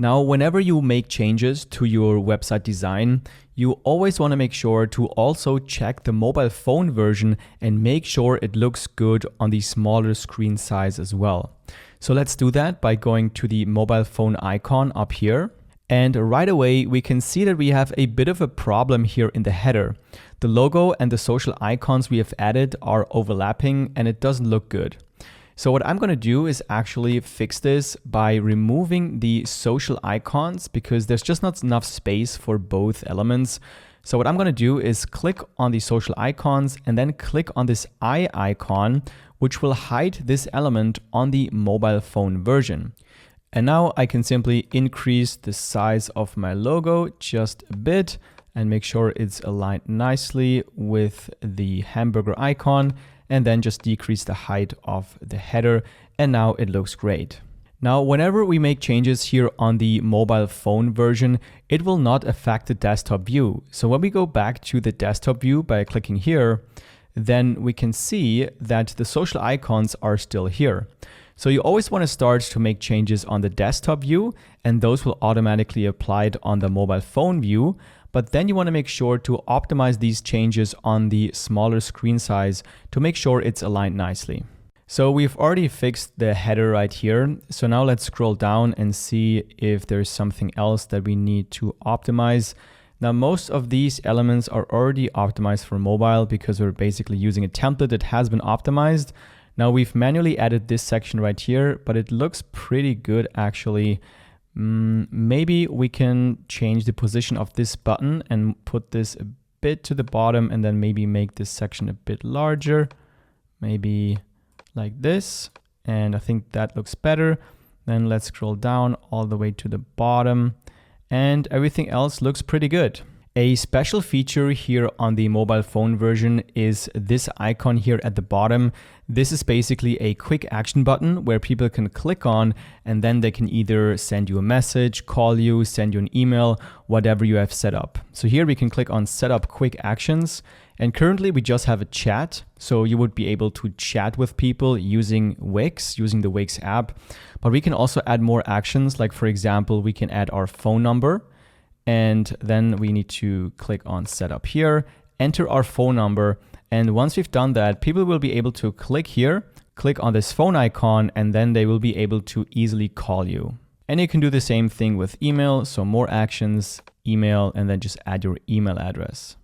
Now, whenever you make changes to your website design, you always want to make sure to also check the mobile phone version and make sure it looks good on the smaller screen size as well. So let's do that by going to the mobile phone icon up here. And right away, we can see that we have a bit of a problem here in the header. The logo and the social icons we have added are overlapping and it doesn't look good. So what I'm going to do is actually fix this by removing the social icons because there's just not enough space for both elements. So what I'm going to do is click on the social icons and then click on this eye icon, which will hide this element on the mobile phone version. And now I can simply increase the size of my logo just a bit and make sure it's aligned nicely with the hamburger icon, and then just decrease the height of the header, and now it looks great. Now, whenever we make changes here on the mobile phone version, it will not affect the desktop view. So when we go back to the desktop view by clicking here, then we can see that the social icons are still here. So you always want to start to make changes on the desktop view, and those will automatically apply on the mobile phone view. But then you want to make sure to optimize these changes on the smaller screen size to make sure it's aligned nicely. So we've already fixed the header right here. So now let's scroll down and see if there's something else that we need to optimize. Now, most of these elements are already optimized for mobile because we're basically using a template that has been optimized. Now we've manually added this section right here, but it looks pretty good actually. Maybe we can change the position of this button and put this a bit to the bottom and then maybe make this section a bit larger, maybe like this. And I think that looks better. Then let's scroll down all the way to the bottom and everything else looks pretty good. A special feature here on the mobile phone version is this icon here at the bottom. This is basically a quick action button where people can click on and then they can either send you a message, call you, send you an email, whatever you have set up. So here we can click on set up quick actions, and currently we just have a chat. So you would be able to chat with people using Wix, using the Wix app, but we can also add more actions. Like for example, we can add our phone number. And then we need to click on setup here, enter our phone number. And once we've done that, people will be able to click here, click on this phone icon, and then they will be able to easily call you. And you can do the same thing with email. So more actions, email, and then just add your email address.